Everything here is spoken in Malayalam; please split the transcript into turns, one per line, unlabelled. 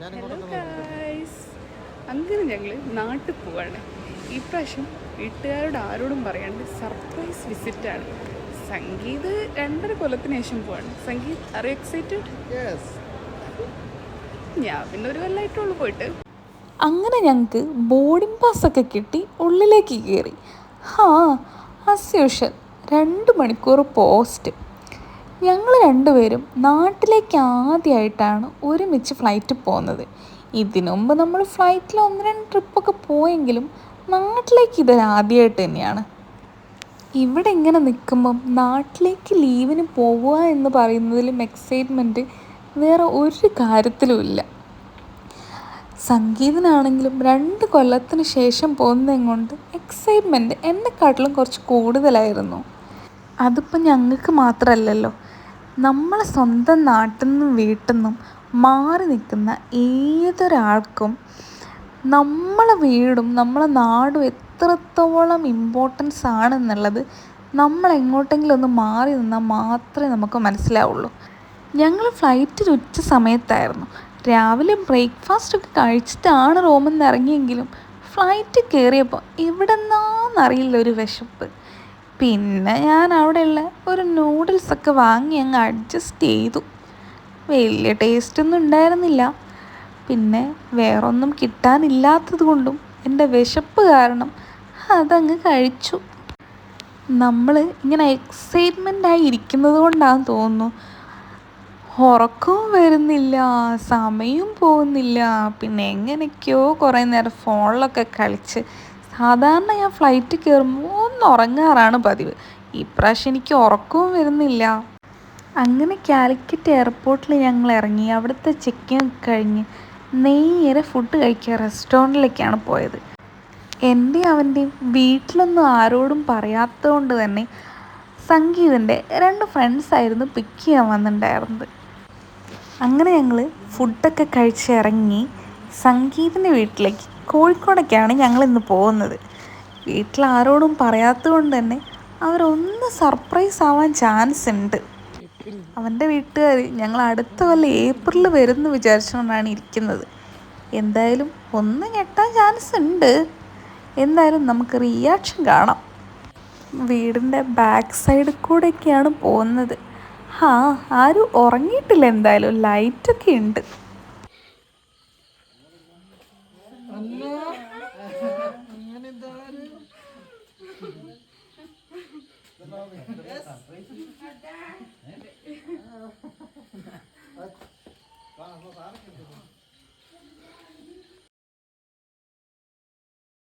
ഹലോ ഗായ്സ്, അങ്ങനെ ഞങ്ങൾ നാട്ടിൽ പോവാണ്. ഈ പ്രാവശ്യം വീട്ടുകാരോട് ആരോടും പറയാണ്ട് സർപ്രൈസ് വിസിറ്റാണ്. സംഗീത് 2.5 കൊല്ലത്തിന് ശേഷം പോവാണ്. Sangeeth, are you excited? ഞാൻ പിന്നെ ഒരു കൊല്ലമായിട്ടുള്ളൂ പോയിട്ട്.
അങ്ങനെ ഞങ്ങൾക്ക് ബോർഡിംഗ് പാസ്സൊക്കെ കിട്ടി ഉള്ളിലേക്ക് കയറി. ആസ് യൂഷ്വൽ 2 മണിക്കൂർ പോസ്റ്റ്. ഞങ്ങൾ രണ്ടുപേരും നാട്ടിലേക്ക് ആദ്യമായിട്ടാണ് ഒരുമിച്ച് ഫ്ലൈറ്റ് പോകുന്നത്. ഇതിനു മുമ്പ് നമ്മൾ ഫ്ലൈറ്റിൽ 1-2 ട്രിപ്പൊക്കെ പോയെങ്കിലും നാട്ടിലേക്ക് ഇതൊരു ആദ്യമായിട്ട് തന്നെയാണ്. ഇവിടെ ഇങ്ങനെ നിൽക്കുമ്പം നാട്ടിലേക്ക് ലീവിന് പോവുക എന്ന് പറയുന്നതിലും എക്സൈറ്റ്മെൻറ്റ് വേറെ ഒരു കാര്യത്തിലുമില്ല. സംഗീതനാണെങ്കിലും 2 കൊല്ലത്തിന് ശേഷം പോകുന്നതും കൊണ്ട് എക്സൈറ്റ്മെൻറ്റ് എന്നെക്കാട്ടിലും കുറച്ച് കൂടുതലായിരുന്നു. അതിപ്പോൾ ഞങ്ങൾക്ക് മാത്രമല്ലല്ലോ, നമ്മളെ സ്വന്തം നാട്ടിൽ നിന്നും വീട്ടിൽ നിന്നും മാറി നിൽക്കുന്ന ഏതൊരാൾക്കും നമ്മളെ വീടും നമ്മളെ നാടും എത്രത്തോളം ഇമ്പോർട്ടൻസ് ആണെന്നുള്ളത് നമ്മൾ എങ്ങോട്ടെങ്കിലും ഒന്ന് മാറി നിന്നാൽ മാത്രമേ നമുക്ക് മനസ്സിലാവുള്ളൂ. ഞങ്ങൾ ഫ്ലൈറ്റിൽ ഉച്ച സമയത്തായിരുന്നു. രാവിലെ ബ്രേക്ക്ഫാസ്റ്റൊക്കെ കഴിച്ചിട്ടാണ് റൂമിൽ നിന്ന് ഇറങ്ങിയെങ്കിലും ഫ്ലൈറ്റ് കയറിയപ്പോൾ എവിടെ നിന്നാണെന്നറിയില്ല ഒരു വിശപ്പ്. പിന്നെ ഞാൻ അവിടെയുള്ള ഒരു നൂഡിൽസൊക്കെ വാങ്ങി അങ്ങ് അഡ്ജസ്റ്റ് ചെയ്തു. വലിയ ടേസ്റ്റൊന്നും ഉണ്ടായിരുന്നില്ല. പിന്നെ വേറൊന്നും കിട്ടാനില്ലാത്തത് കൊണ്ടും എൻ്റെ വിശപ്പ് കാരണം അതങ്ങ് കഴിച്ചു. നമ്മൾ ഇങ്ങനെ എക്സൈറ്റ്മെൻറ്റായി ഇരിക്കുന്നത് കൊണ്ടാണെന്ന് തോന്നുന്നു ഉറക്കവും വരുന്നില്ല, സമയവും പോകുന്നില്ല. പിന്നെ എങ്ങനെയൊക്കെയോ കുറേ നേരം ഫോണിലൊക്കെ കളിച്ച്. സാധാരണ ഞാൻ ഫ്ലൈറ്റ് കയറുമ്പോൾ ഒന്ന് ഉറങ്ങാറാണ് പതിവ്. ഇപ്രാവശ്യം എനിക്ക് ഉറക്കവും വരുന്നില്ല. അങ്ങനെ കാലിക്കറ്റ് എയർപോർട്ടിൽ ഞങ്ങൾ ഇറങ്ങി. അവിടുത്തെ ചെക്കിങ് കഴിഞ്ഞ് നേരെ ഫുഡ് കഴിക്കാൻ റെസ്റ്റോറൻറ്റിലേക്കാണ് പോയത്. എൻ്റെ അവൻ്റെയും വീട്ടിലൊന്നും ആരോടും പറയാത്തത് കൊണ്ട് തന്നെ സംഗീതിൻ്റെ 2 ഫ്രണ്ട്സായിരുന്നു പിക്ക് ചെയ്യാൻ വന്നിട്ടുണ്ടായിരുന്നത്. അങ്ങനെ ഞങ്ങൾ ഫുഡൊക്കെ കഴിച്ച് ഇറങ്ങി സംഗീതിൻ്റെ വീട്ടിലേക്ക്. കോഴിക്കോടൊക്കെയാണ് ഞങ്ങളിന്ന് പോകുന്നത്. വീട്ടിൽ ആരോടും പറയാത്തത് കൊണ്ട് തന്നെ അവരൊന്ന് സർപ്രൈസ് ആവാൻ ചാൻസ് ഉണ്ട്. അവൻ്റെ വീട്ടുകാർ ഞങ്ങൾ അടുത്ത കൊല്ലം ഏപ്രിൽ വരുമെന്ന് വിചാരിച്ചുകൊണ്ടാണ് ഇരിക്കുന്നത്. എന്തായാലും ഒന്ന് ഞെട്ടാൻ ചാൻസ് ഉണ്ട്. എന്തായാലും നമുക്ക് റിയാക്ഷൻ കാണാം. വീടിൻ്റെ ബാക്ക് സൈഡിൽ കൂടെയൊക്കെയാണ് പോകുന്നത്. ആരും ഉറങ്ങിയിട്ടില്ല. എന്തായാലും ലൈറ്റൊക്കെ ഉണ്ട്.